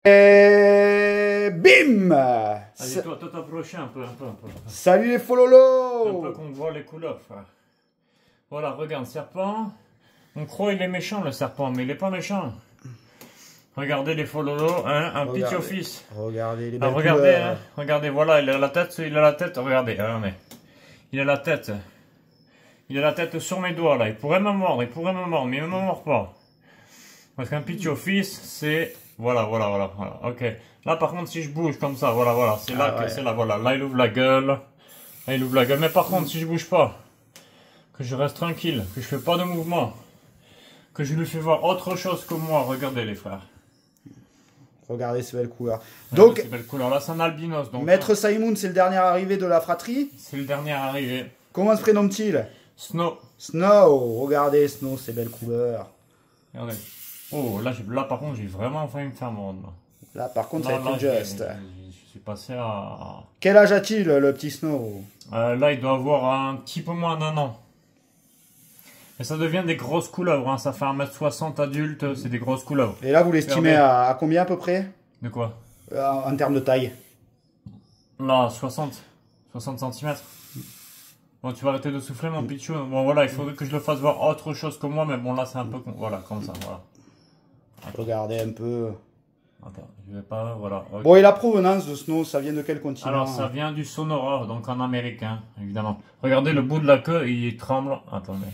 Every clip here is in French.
Et bim! Allez, toi, t'approcher un peu. Salut les Un peu fololos! qu'on voit les couleurs, frère. Voilà, regarde, serpent. On croit il est méchant, le serpent, mais il est pas méchant. Regardez les fololos, hein, un petit office. Regardez les Ah, belles regardez, couleurs. hein, regardez, voilà, il a la tête, regardez, regardez. Il a la tête. Il a la tête sur mes doigts, là. Il pourrait me mordre, mais il ne me mord pas. Parce qu'un pitch office, c'est... Voilà. Ok. Là, par contre, si je bouge comme ça, voilà. C'est là que c'est là, voilà. Là, il ouvre la gueule. Là, il ouvre la gueule. Mais par contre, si je bouge pas, que je reste tranquille, que je fais pas de mouvement, que je lui fais voir autre chose que moi, regardez les frères. Regardez ces belles couleurs. Donc, Donc, ces belles couleurs. Là, c'est un albinos. Donc, Maître Saïmoun, c'est le dernier arrivé de la fratrie. c'est le dernier arrivé. Comment se prénomme-t-il? Snow. Snow. Regardez Snow, ces belles couleurs. Regardez. Oh, là par contre, j'ai vraiment failli me faire mordre. Là, par contre, Là, ça a été juste. je suis passé à... Quel âge a-t-il, le petit Snow? Là, il doit avoir un petit peu moins d'1 an. Et ça devient des grosses couleuvres, hein. Ça fait 1m60 adulte, c'est des grosses couleuvres. Et là, vous l'estimez à combien à peu près? De quoi? En termes de taille? Là, 60 cm. Bon, tu vas arrêter de souffler, mon pichou. Bon, voilà, il faudrait que je le fasse voir autre chose que moi, mais bon, là, c'est un peu... Voilà, comme ça, voilà. Regardez un peu. Attends, je vais pas... Voilà. Okay. Bon, et la provenance de Snow, ça vient de quel continent? Alors, ça vient du Sonora, donc en américain, évidemment. Regardez le bout de la queue, il tremble. Attendez,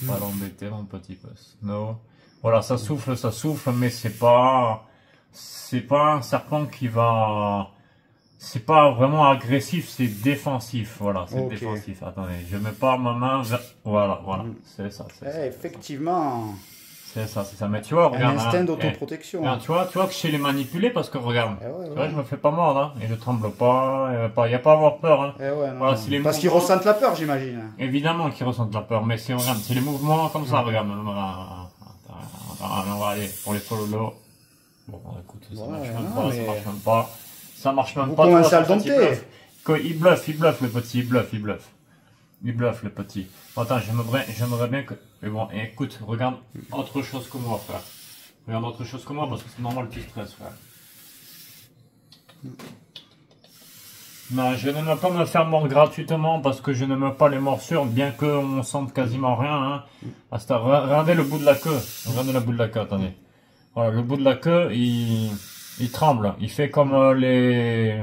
je vais pas l'embêter, mon petit peu. Snow. Voilà, ça souffle, mais c'est pas un serpent qui va... C'est pas vraiment agressif, c'est défensif. Voilà, c'est défensif. Attendez, je mets pas ma main vers... Voilà. C'est ça. Effectivement. C'est ça. Mais tu vois, regarde. Un instinct d'autoprotection. Tu vois que je sais les manipuler parce que regarde. Ouais. Tu vois, je me fais pas mordre, hein, et je tremble pas. Il n'y a pas à avoir peur. Hein. Voilà, parce qu'ils ressentent la peur, j'imagine. Évidemment qu'ils ressentent la peur, mais c'est les mouvements comme ça, regarde. On va aller pour les fololos. Bon, écoute, ça marche même pas. Ça marche même pas. Vous commencez à le dompter. Il bluffe, le petit, il bluffe le petit. Attends, j'aimerais bien que... Mais bon, écoute, regarde autre chose que moi, frère. Regarde autre chose que moi, parce que c'est normal que tu stresses, frère. Non, je n'aime pas me faire mordre gratuitement, parce que je n'aime pas les morsures, bien qu'on sente quasiment rien. Hein. Regardez le bout de la queue. Regardez le bout de la queue, attendez. Voilà, le bout de la queue, il tremble. Il fait comme les...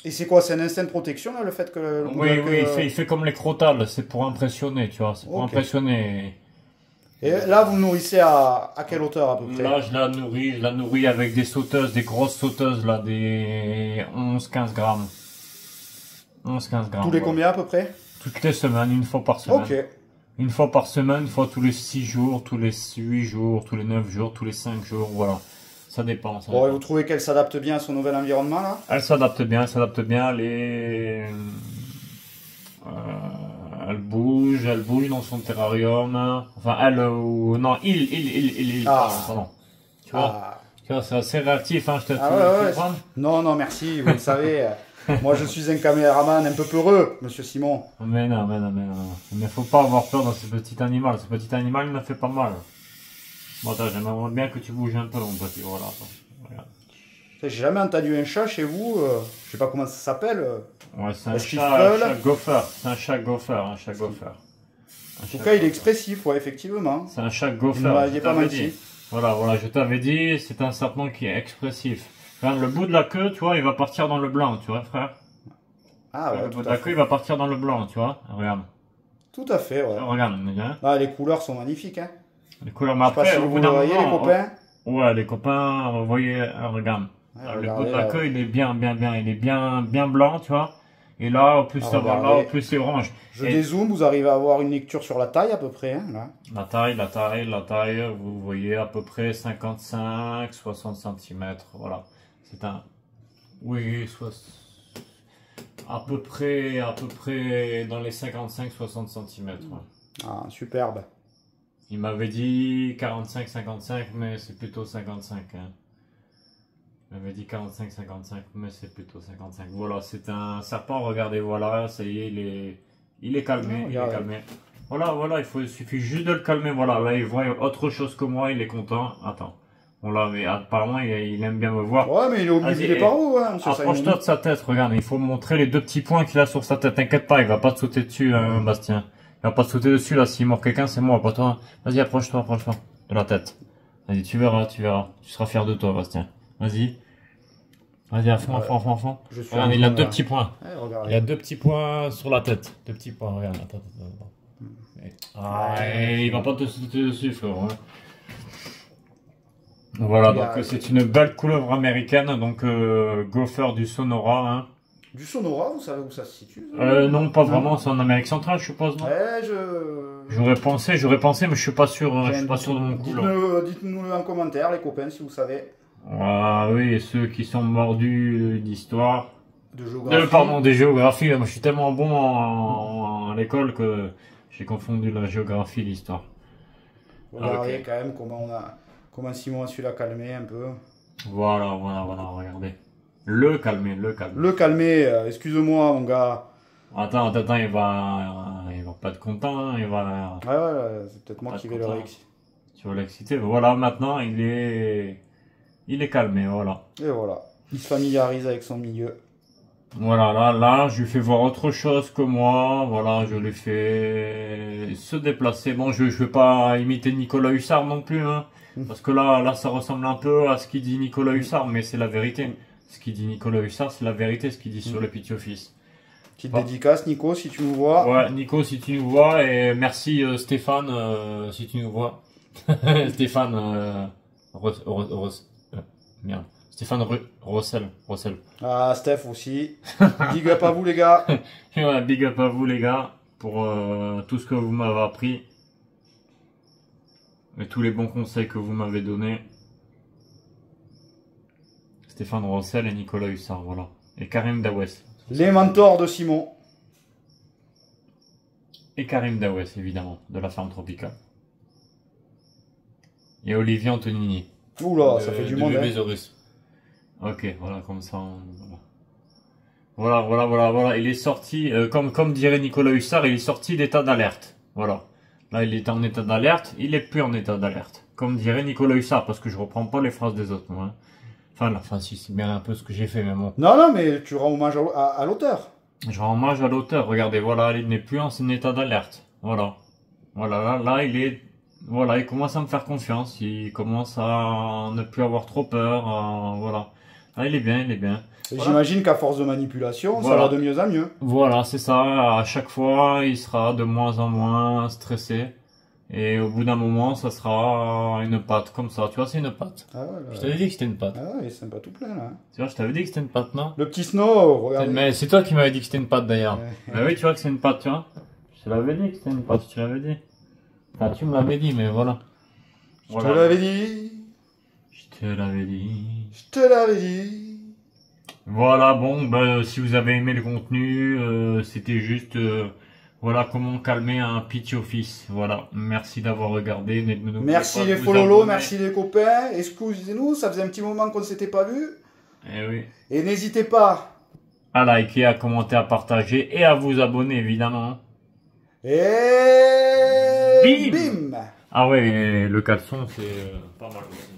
Et c'est quoi? C'est un instinct de protection, là, le fait que... Oui, il fait comme les crotales. C'est pour impressionner, tu vois. C'est pour impressionner. Et là, vous le nourrissez à quelle hauteur, à peu près? Là, je la nourris avec des sauteuses, des grosses sauteuses, là, des 11-15 grammes. 11-15 grammes. Tous les combien, à peu près? Toutes les semaines, une fois par semaine. Ok. Une fois par semaine, une fois tous les 6 jours, tous les 8 jours, tous les 9 jours, tous les 5 jours, voilà. Ça dépend. Bon, et vous trouvez qu'elle s'adapte bien à son nouvel environnement, là? Elle s'adapte bien, elle bouge dans son terrarium. Enfin, non, il. Pardon. Tu vois, c'est assez réactif, hein, je te Non, merci, vous le savez. Moi, je suis un caméraman un peu peureux, monsieur Simon. Mais non. Il ne faut pas avoir peur dans ce petit animal. Ce petit animal, il me fait pas mal. Bon, attends, j'aimerais bien que tu bouges un peu, mon petit. Voilà. Regarde. J'ai jamais entendu un chat chez vous. Je sais pas comment ça s'appelle. Ouais, c'est un chat gopher. C'est un chat gopher. En tout cas, il est expressif, ouais, effectivement. C'est un chat gopher. Il est pas menti. Voilà, je t'avais dit, c'est un serpent qui est expressif. Regarde, le bout de la queue, tu vois, il va partir dans le blanc, tu vois, frère. Ah ouais, le bout de la queue, il va partir dans le blanc, tu vois. Regarde. Tout à fait, ouais. Regarde, ah, les couleurs sont magnifiques, hein. Les couleurs, mais après, vous voyez, les copains. Ouais, les copains, vous voyez, regarde. Ouais, le bout de la queue, il est bien blanc, tu vois. Et là, au plus ça va là, au plus c'est orange. Je dézoome, vous arrivez à avoir une lecture sur la taille à peu près, hein, là. La taille, vous voyez à peu près 55-60 cm, voilà. C'est un... Oui, à peu près dans les 55-60 cm. Ouais. Ah, superbe. Il m'avait dit 45-55, mais c'est plutôt 55. Hein. Il m'avait dit 45-55, mais c'est plutôt 55. Voilà, c'est un serpent, regardez, voilà, ça y est, il est calmé, Voilà, il suffit juste de le calmer, voilà, là, il voit autre chose que moi, il est content. Attends, Voilà, mais apparemment, il aime bien me voir. Ouais, mais il est obligé par où, hein, monsieur Simon. Approche-toi de sa tête, regarde, il faut montrer les 2 petits points qu'il a sur sa tête. T'inquiète pas, il va pas te sauter dessus, Bastien. Il va pas te sauter dessus, là, s'il mord quelqu'un, c'est moi, pas toi. Vas-y, approche-toi de la tête. Vas-y, tu verras. Tu seras fier de toi, Bastien. Vas-y. Vas-y, à fond, à fond. Regarde, il a 2 petits points. Ouais, il a 2 petits points sur la tête. 2 petits points, regarde, attends. Il va pas te sauter dessus, frère. Hein. Voilà, donc c'est une belle couleuvre américaine, donc gopher du Sonora. Hein. Du Sonora, vous savez où ça se situe? Non, pas vraiment, c'est en Amérique centrale, je suppose, non? Ouais, J'aurais pensé, mais je suis pas sûr, je suis pas sûr de mon coup. Dites-nous en commentaire, les copains, si vous savez. Ah oui, et ceux qui sont mordus d'histoire. De géographie. Pardon, des géographies. Moi, je suis tellement bon à l'école que j'ai confondu la géographie et l'histoire. Regardez quand même comment Simon a su la calmer un peu. Voilà, regardez. Le calmer. Le calmer, excuse-moi mon gars. Attends, il va pas être content, hein, il va... Ouais, c'est peut-être moi qui vais le réexciter. Tu vas l'exciter, voilà, maintenant il est calmé, voilà. Et voilà, il se familiarise avec son milieu. Voilà, là, je lui fais voir autre chose que moi, voilà, je lui fais se déplacer. Bon, je vais pas imiter Nicolas Hussard non plus, hein, parce que là, ça ressemble un peu à ce qu'il dit Nicolas Hussard, mais c'est la vérité. Ce qu'il dit Nicolas Hussard, c'est la vérité, ce qu'il dit sur le Pitch Office. Petite dédicace, Nico, si tu nous vois. Ouais, Nico, si tu nous vois, et merci Stéphane, si tu nous vois. Stéphane, merde. Stéphane Rossel. Ah, Steph aussi. Big up à vous, les gars. Ouais, big up à vous, les gars, pour tout ce que vous m'avez appris. Et tous les bons conseils que vous m'avez donnés. Stéphane Rossel et Nicolas Hussard, voilà. Et Karim Dawes. Les mentors de Simon. Et Karim Dawes, évidemment, de la ferme tropicale. Et Olivier Antonini. Oula, ça fait du monde. Ok, voilà, comme ça. Voilà. Il est sorti, comme dirait Nicolas Hussard, il est sorti d'état d'alerte. Voilà. Là, il est en état d'alerte, il est plus en état d'alerte. Comme dirait Nicolas Hussard, parce que je reprends pas les phrases des autres, moi. Hein. Enfin, si, c'est bien un peu ce que j'ai fait, mais bon. Non, mais tu rends hommage à l'auteur. Je rends hommage à l'auteur. Regardez, voilà, il n'est plus en état d'alerte. Voilà. Voilà, là, il commence à me faire confiance. Il commence à ne plus avoir trop peur. Voilà. Là, il est bien. Voilà. J'imagine qu'à force de manipulation, ça va de mieux en mieux. Voilà, c'est ça. À chaque fois, il sera de moins en moins stressé. Et au bout d'un moment, ça sera une patte comme ça. Tu vois, c'est une patte. Ah ouais, je t'avais dit que c'était une patte. Ah ouais, il est sympa tout plein là. Tu vois, je t'avais dit que c'était une patte, non? Le petit Snow, regarde. Mais c'est toi qui m'avais dit que c'était une patte d'ailleurs. Bah oui, tu vois que c'est une patte, tu vois. Je te l'avais dit que c'était une patte, je te l'avais dit. Enfin, tu me l'avais dit, mais voilà. Je te l'avais dit. Je te l'avais dit. Voilà, bon, bah, si vous avez aimé le contenu, c'était juste... voilà comment calmer un pitch office. Voilà, merci d'avoir regardé. Merci les follow, merci les copains. Excusez-nous, ça faisait un petit moment qu'on ne s'était pas vu. Eh oui. Et n'hésitez pas à liker, à commenter, à partager et à vous abonner évidemment. Et bim. Ah ouais, le caleçon c'est pas mal aussi.